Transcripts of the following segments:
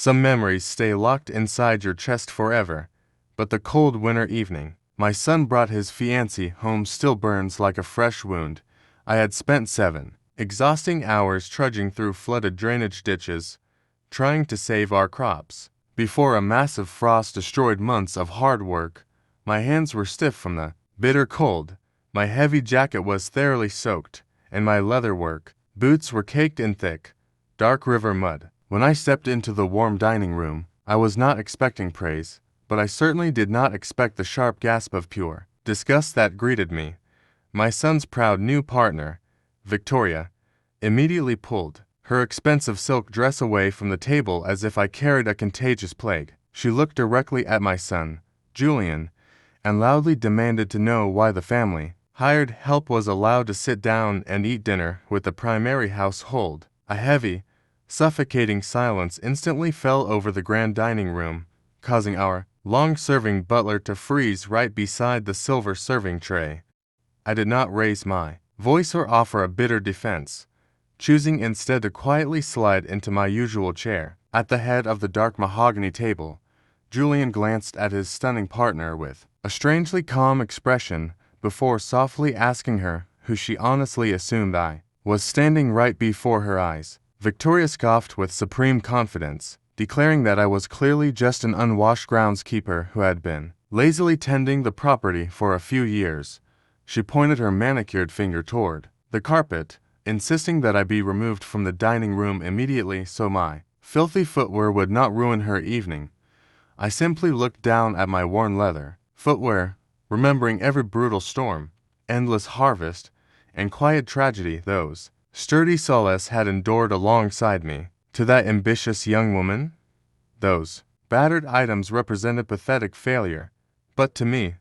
Some memories stay locked inside your chest forever, but the cold winter evening, my son brought his fiancée home still burns like a fresh wound. I had spent 7 exhausting hours trudging through flooded drainage ditches, trying to save our crops. Before a massive frost destroyed months of hard work, my hands were stiff from the bitter cold, my heavy jacket was thoroughly soaked, and my leatherwork boots were caked in thick, dark river mud. When I stepped into the warm dining room, I was not expecting praise, but I certainly did not expect the sharp gasp of pure disgust that greeted me. My son's proud new partner, Victoria, immediately pulled her expensive silk dress away from the table as if I carried a contagious plague. She looked directly at my son, Julian, and loudly demanded to know why the family hired help was allowed to sit down and eat dinner with the primary household. A heavy, suffocating silence instantly fell over the grand dining room, causing our long-serving butler to freeze right beside the silver serving tray. I did not raise my voice or offer a bitter defense, choosing instead to quietly slide into my usual chair. At the head of the dark mahogany table, Julian glanced at his stunning partner with a strangely calm expression before softly asking her who she honestly assumed I was standing right before her eyes. Victoria scoffed with supreme confidence, declaring that I was clearly just an unwashed groundskeeper who had been lazily tending the property for a few years. She pointed her manicured finger toward the carpet, insisting that I be removed from the dining room immediately so my filthy footwear would not ruin her evening. I simply looked down at my worn leather footwear, remembering every brutal storm, endless harvest, and quiet tragedy those sturdy souls had endured alongside me. To that ambitious young woman, those battered items represented pathetic failure, but to me,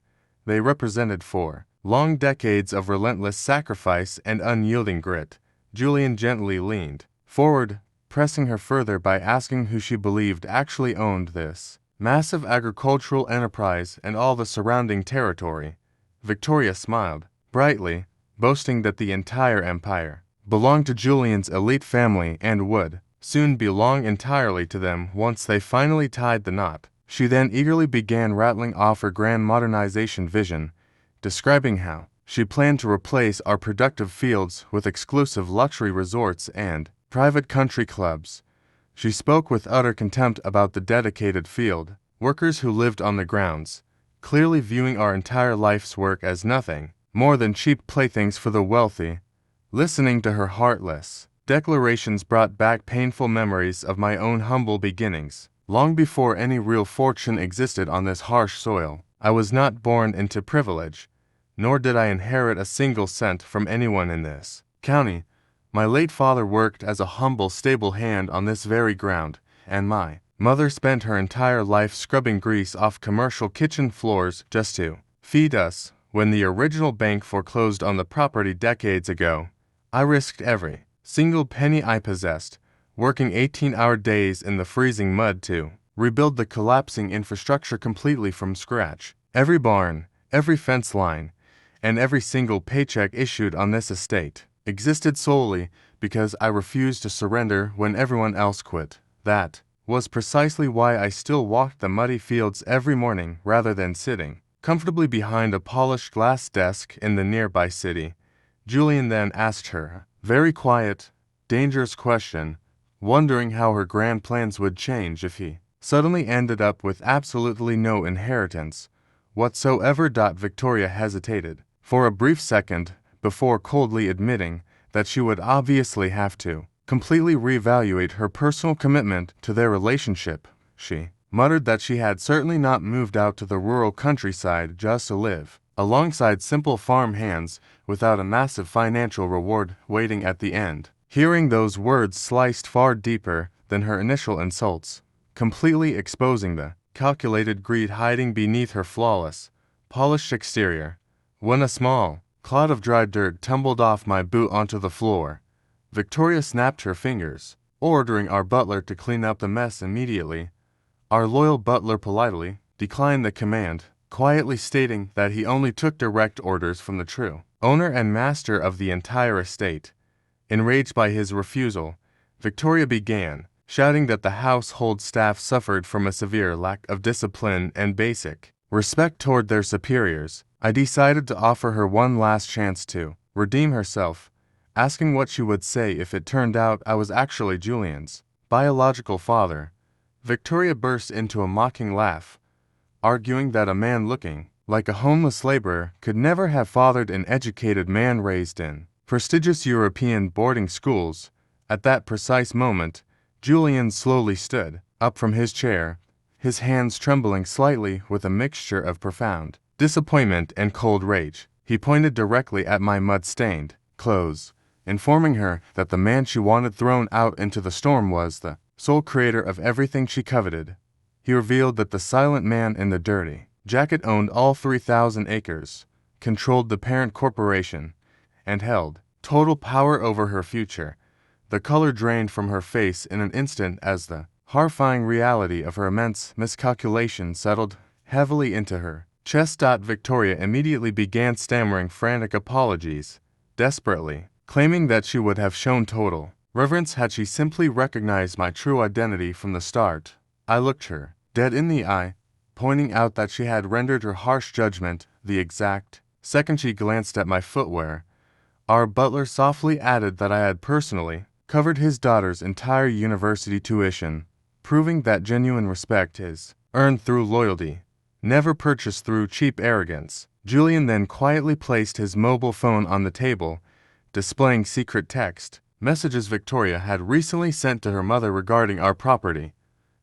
they represented 4 long decades of relentless sacrifice and unyielding grit. Julian gently leaned forward, pressing her further by asking who she believed actually owned this massive agricultural enterprise and all the surrounding territory. Victoria smiled brightly, boasting that the entire empire belonged to Julian's elite family and would soon belong entirely to them once they finally tied the knot. She then eagerly began rattling off her grand modernization vision, describing how she planned to replace our productive fields with exclusive luxury resorts and private country clubs. She spoke with utter contempt about the dedicated field workers who lived on the grounds, clearly viewing our entire life's work as nothing more than cheap playthings for the wealthy. Listening to her heartless declarations brought back painful memories of my own humble beginnings. Long before any real fortune existed on this harsh soil, I was not born into privilege, nor did I inherit a single cent from anyone in this county. My late father worked as a humble stable hand on this very ground, and my mother spent her entire life scrubbing grease off commercial kitchen floors just to feed us. When the original bank foreclosed on the property decades ago, I risked every single penny I possessed, working 18-hour days in the freezing mud to rebuild the collapsing infrastructure completely from scratch. Every barn, every fence line, and every single paycheck issued on this estate existed solely because I refused to surrender when everyone else quit. That was precisely why I still walked the muddy fields every morning rather than sitting comfortably behind a polished glass desk in the nearby city. Julian then asked her a very quiet, dangerous question, wondering how her grand plans would change if he suddenly ended up with absolutely no inheritance whatsoever. Victoria hesitated for a brief second before coldly admitting that she would obviously have to completely reevaluate her personal commitment to their relationship. She muttered that she had certainly not moved out to the rural countryside just to live alongside simple farm hands without a massive financial reward waiting at the end. Hearing those words sliced far deeper than her initial insults, completely exposing the calculated greed hiding beneath her flawless, polished exterior. When a small clod of dry dirt tumbled off my boot onto the floor, Victoria snapped her fingers, ordering our butler to clean up the mess immediately. Our loyal butler politely declined the command, quietly stating that he only took direct orders from the true owner and master of the entire estate. Enraged by his refusal, Victoria began shouting that the household staff suffered from a severe lack of discipline and basic respect toward their superiors. I decided to offer her one last chance to redeem herself, asking what she would say if it turned out I was actually Julian's biological father. Victoria burst into a mocking laugh, arguing that a man looking like a homeless laborer could never have fathered an educated man raised in prestigious European boarding schools. At that precise moment, Julian slowly stood up from his chair, his hands trembling slightly with a mixture of profound disappointment and cold rage. He pointed directly at my mud-stained clothes, informing her that the man she wanted thrown out into the storm was the sole creator of everything she coveted. He revealed that the silent man in the dirty jacket owned all 3,000 acres, controlled the parent corporation, and held total power over her future. The color drained from her face in an instant as the horrifying reality of her immense miscalculation settled heavily into her chest. Victoria immediately began stammering frantic apologies, desperately claiming that she would have shown total reverence had she simply recognized my true identity from the start. I looked her dead in the eye, pointing out that she had rendered her harsh judgment the exact second she glanced at my footwear. Our butler softly added that I had personally covered his daughter's entire university tuition, proving that genuine respect is earned through loyalty, never purchased through cheap arrogance. Julian then quietly placed his mobile phone on the table, displaying secret text messages Victoria had recently sent to her mother regarding our property.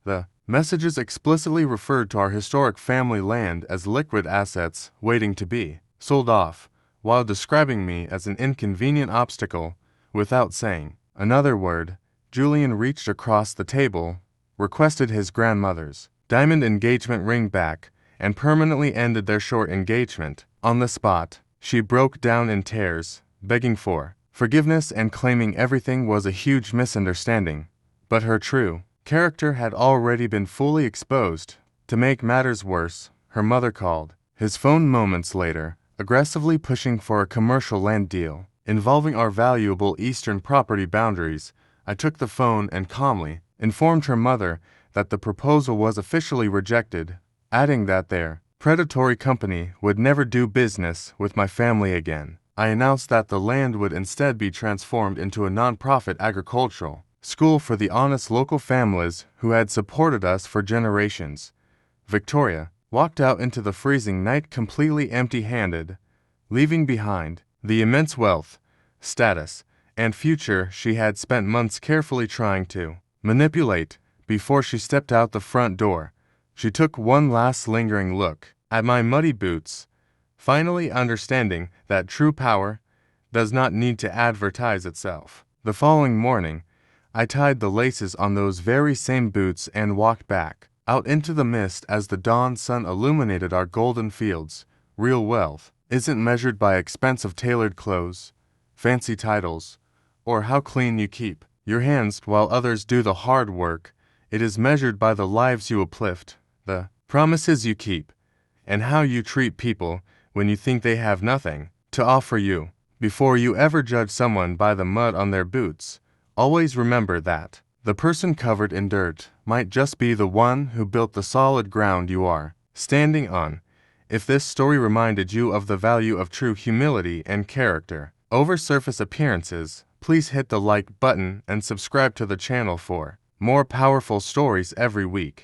The messages explicitly referred to our historic family land as liquid assets waiting to be sold off, while describing me as an inconvenient obstacle. Without saying another word, Julian reached across the table, requested his grandmother's diamond engagement ring back, and permanently ended their short engagement. On the spot, she broke down in tears, begging for forgiveness and claiming everything was a huge misunderstanding. But her true character had already been fully exposed. To make matters worse, her mother called his phone moments later, aggressively pushing for a commercial land deal involving our valuable eastern property boundaries. I took the phone and calmly informed her mother that the proposal was officially rejected, adding that their predatory company would never do business with my family again. I announced that the land would instead be transformed into a non-profit agricultural school for the honest local families who had supported us for generations. Victoria walked out into the freezing night completely empty-handed, leaving behind the immense wealth, status, and future she had spent months carefully trying to manipulate. Before she stepped out the front door, she took one last lingering look at my muddy boots, finally understanding that true power does not need to advertise itself. The following morning, I tied the laces on those very same boots and walked back out into the mist as the dawn sun illuminated our golden fields. Real wealth isn't measured by expensive tailored clothes, fancy titles, or how clean you keep your hands while others do the hard work. It is measured by the lives you uplift, the promises you keep, and how you treat people when you think they have nothing to offer you. Before you ever judge someone by the mud on their boots, always remember that the person covered in dirt might just be the one who built the solid ground you are standing on. If this story reminded you of the value of true humility and character over surface appearances, please hit the like button and subscribe to the channel for more powerful stories every week.